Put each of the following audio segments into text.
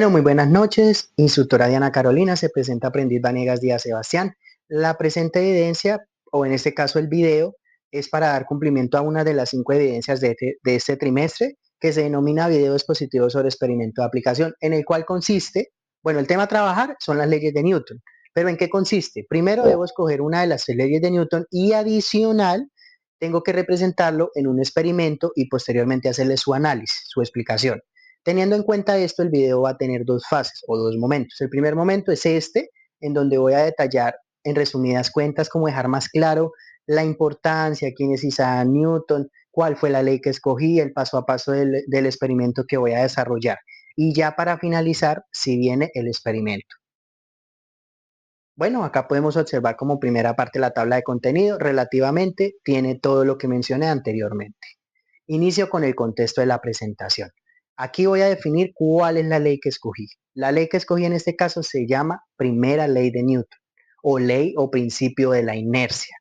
Bueno, muy buenas noches. Instructora Diana Carolina, se presenta Aprendiz Vanegas Díaz Sebastián. La presente evidencia, o en este caso el video, es para dar cumplimiento a una de las 5 evidencias de este trimestre, que se denomina video expositivo sobre experimento de aplicación, en el cual consiste, bueno, el tema a trabajar son las leyes de Newton. ¿Pero en qué consiste? Primero debo escoger una de las 3 leyes de Newton y adicional tengo que representarlo en un experimento y posteriormente hacerle su análisis, su explicación. Teniendo en cuenta esto, el video va a tener 2 fases o 2 momentos. El primer momento es este, en donde voy a detallar en resumidas cuentas, como dejar más claro la importancia, quién es Isaac Newton, cuál fue la ley que escogí, el paso a paso del experimento que voy a desarrollar. Y ya para finalizar, si viene el experimento. Bueno, acá podemos observar como primera parte la tabla de contenido. Relativamente tiene todo lo que mencioné anteriormente. Inicio con el contexto de la presentación. Aquí voy a definir cuál es la ley que escogí. La ley que escogí en este caso se llama primera ley de Newton o ley o principio de la inercia.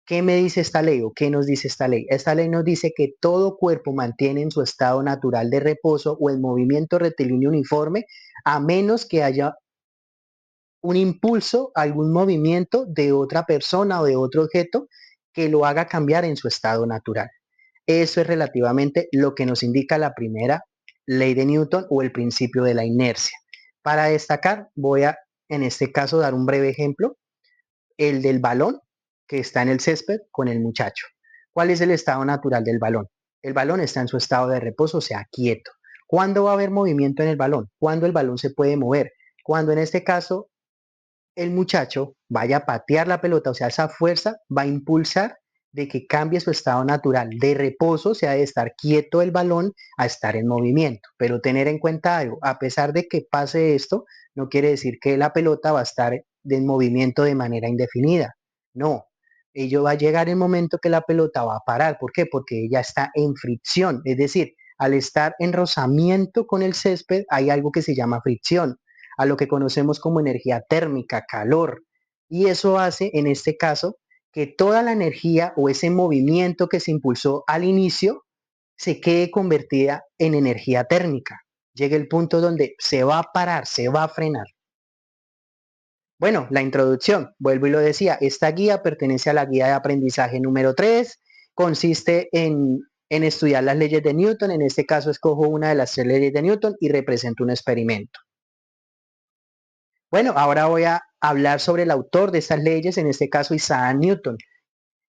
¿Qué me dice esta ley o qué nos dice esta ley? Esta ley nos dice que todo cuerpo mantiene en su estado natural de reposo o en movimiento rectilíneo uniforme a menos que haya un impulso, algún movimiento de otra persona o de otro objeto que lo haga cambiar en su estado natural. Eso es relativamente lo que nos indica la primera ley de Newton o el principio de la inercia. Para destacar, voy a, en este caso, dar un breve ejemplo, el del balón que está en el césped con el muchacho. ¿Cuál es el estado natural del balón? El balón está en su estado de reposo, o sea, quieto. ¿Cuándo va a haber movimiento en el balón? ¿Cuándo el balón se puede mover? Cuando en este caso el muchacho vaya a patear la pelota, o sea, esa fuerza va a impulsar de que cambie su estado natural de reposo, o sea, de estar quieto el balón a estar en movimiento. Pero tener en cuenta algo, a pesar de que pase esto, no quiere decir que la pelota va a estar en movimiento de manera indefinida. No, ello va a llegar el momento que la pelota va a parar. ¿Por qué? Porque ella está en fricción, es decir, al estar en rozamiento con el césped hay algo que se llama fricción, a lo que conocemos como energía térmica, calor. Y eso hace, en este caso, que toda la energía o ese movimiento que se impulsó al inicio se quede convertida en energía térmica. Llega el punto donde se va a parar, se va a frenar. Bueno, la introducción, vuelvo y lo decía, esta guía pertenece a la guía de aprendizaje número 3, consiste en estudiar las leyes de Newton, en este caso escojo una de las 3 leyes de Newton y represento un experimento. Bueno, ahora voy a hablar sobre el autor de estas leyes, en este caso Isaac Newton.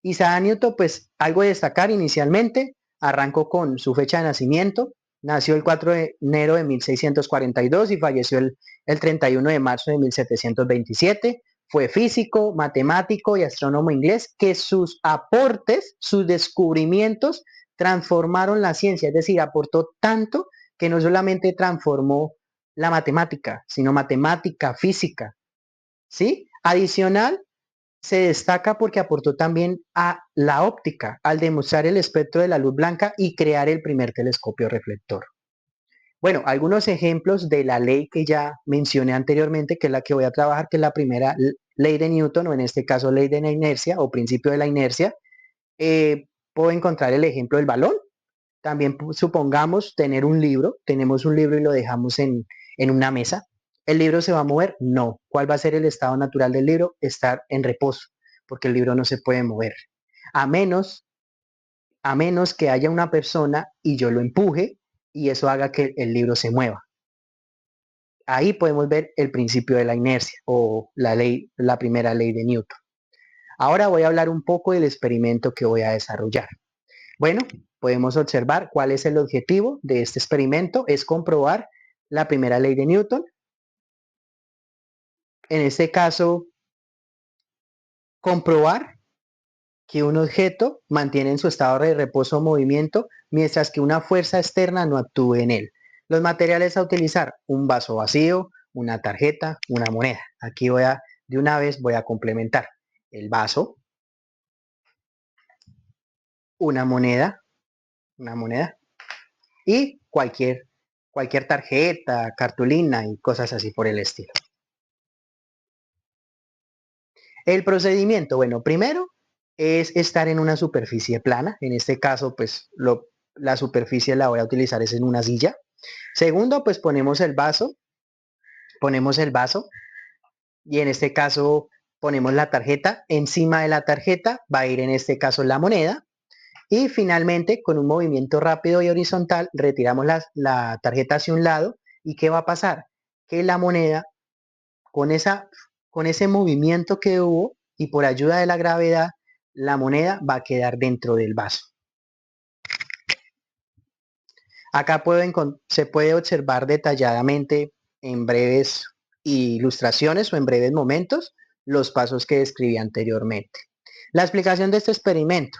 Isaac Newton, pues algo de destacar inicialmente, arrancó con su fecha de nacimiento, nació el 4 de enero de 1642 y falleció el 31 de marzo de 1727. Fue físico, matemático y astrónomo inglés que sus aportes, sus descubrimientos transformaron la ciencia, es decir, aportó tanto que no solamente transformó la matemática, sino matemática, física, ¿sí? Adicional, se destaca porque aportó también a la óptica al demostrar el espectro de la luz blanca y crear el primer telescopio reflector. Bueno, algunos ejemplos de la ley que ya mencioné anteriormente, que es la que voy a trabajar, que es la primera ley de Newton, o en este caso ley de la inercia o principio de la inercia. Puedo encontrar el ejemplo del balón. También supongamos tener un libro, tenemos un libro y lo dejamos en una mesa. ¿El libro se va a mover? No. ¿Cuál va a ser el estado natural del libro? Estar en reposo, porque el libro no se puede mover. A menos, a menos que haya una persona y yo lo empuje y eso haga que el libro se mueva. Ahí podemos ver el principio de la inercia o la ley, la primera ley de Newton. Ahora voy a hablar un poco del experimento que voy a desarrollar. Bueno, podemos observar cuál es el objetivo de este experimento, es comprobar la primera ley de Newton. En este caso, comprobar que un objeto mantiene en su estado de reposo o movimiento mientras que una fuerza externa no actúe en él. Los materiales a utilizar, un vaso vacío, una tarjeta, una moneda. Aquí de una vez voy a complementar el vaso, una moneda y cualquier tarjeta, cartulina y cosas así por el estilo. El procedimiento, bueno, primero es estar en una superficie plana. En este caso, pues la superficie la voy a utilizar es en una silla. Segundo, pues ponemos el vaso ponemos el vaso y en este caso ponemos la tarjeta. Encima de la tarjeta va a ir en este caso la moneda. Y finalmente, con un movimiento rápido y horizontal, retiramos la tarjeta hacia un lado. ¿Y qué va a pasar? Que la moneda, con ese movimiento que hubo y por ayuda de la gravedad, la moneda va a quedar dentro del vaso. Acá se puede observar detalladamente en breves ilustraciones o en breves momentos los pasos que describí anteriormente. La explicación de este experimento.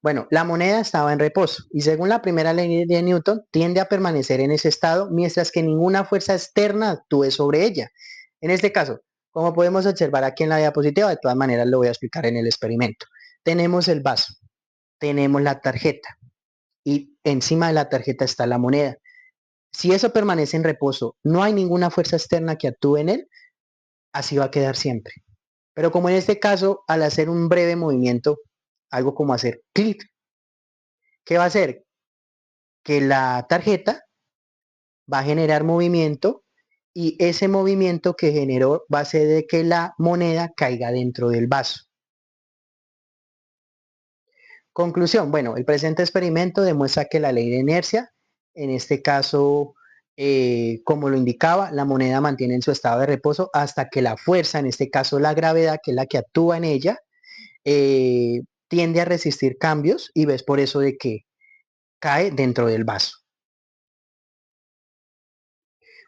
Bueno, la moneda estaba en reposo y según la primera ley de Newton tiende a permanecer en ese estado mientras que ninguna fuerza externa actúe sobre ella. En este caso, como podemos observar aquí en la diapositiva, de todas maneras lo voy a explicar en el experimento. Tenemos el vaso, tenemos la tarjeta y encima de la tarjeta está la moneda. Si eso permanece en reposo, no hay ninguna fuerza externa que actúe en él, así va a quedar siempre. Pero como en este caso, al hacer un breve movimiento, algo como hacer clic, ¿qué va a hacer? Que la tarjeta va a generar movimiento y ese movimiento que generó va a hacer de que la moneda caiga dentro del vaso. Conclusión, bueno, el presente experimento demuestra que la ley de inercia, en este caso, como lo indicaba, la moneda mantiene en su estado de reposo hasta que la fuerza, en este caso la gravedad, que es la que actúa en ella, tiende a resistir cambios y ves por eso de que cae dentro del vaso.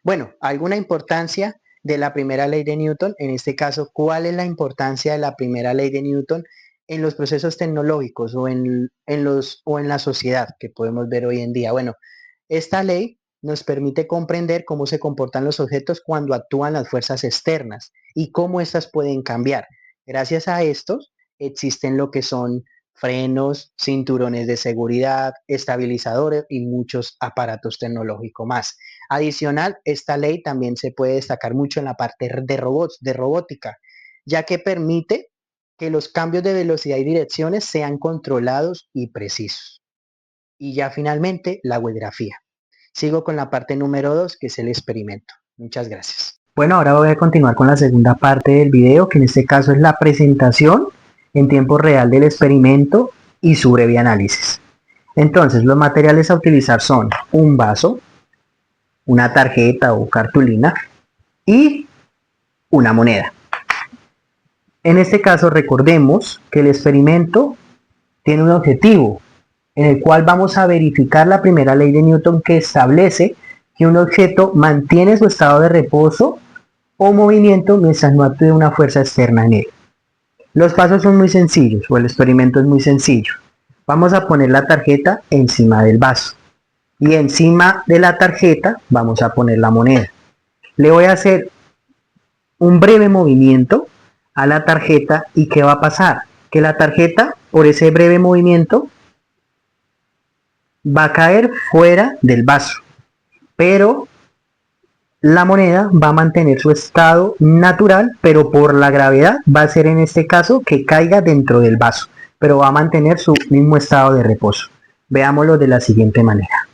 Bueno, ¿alguna importancia de la primera ley de Newton? En este caso, ¿cuál es la importancia de la primera ley de Newton en los procesos tecnológicos o en la sociedad que podemos ver hoy en día? Bueno, esta ley nos permite comprender cómo se comportan los objetos cuando actúan las fuerzas externas y cómo éstas pueden cambiar. Gracias a estos existen lo que son frenos, cinturones de seguridad, estabilizadores y muchos aparatos tecnológicos más. Adicional, esta ley también se puede destacar mucho en la parte de robots, de robótica, ya que permite que los cambios de velocidad y direcciones sean controlados y precisos. Y ya finalmente, la webgrafía. Sigo con la parte número 2, que es el experimento. Muchas gracias. Bueno, ahora voy a continuar con la segunda parte del video, que en este caso es la presentación en tiempo real del experimento y su breve análisis. Entonces, los materiales a utilizar son un vaso, una tarjeta o cartulina y una moneda. En este caso, recordemos que el experimento tiene un objetivo en el cual vamos a verificar la primera ley de Newton que establece que un objeto mantiene su estado de reposo o movimiento mientras no actúe una fuerza externa en él. Los pasos son muy sencillos, o el experimento es muy sencillo. Vamos a poner la tarjeta encima del vaso y encima de la tarjeta vamos a poner la moneda. Le voy a hacer un breve movimiento a la tarjeta y ¿qué va a pasar? Que la tarjeta, por ese breve movimiento, va a caer fuera del vaso, pero la moneda va a mantener su estado natural, pero por la gravedad va a ser en este caso que caiga dentro del vaso, pero va a mantener su mismo estado de reposo. Veámoslo de la siguiente manera.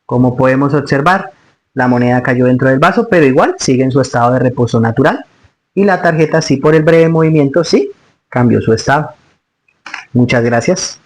Como podemos observar, la moneda cayó dentro del vaso, pero igual sigue en su estado de reposo natural. Y la tarjeta sí, por el breve movimiento, sí cambió su estado. Muchas gracias.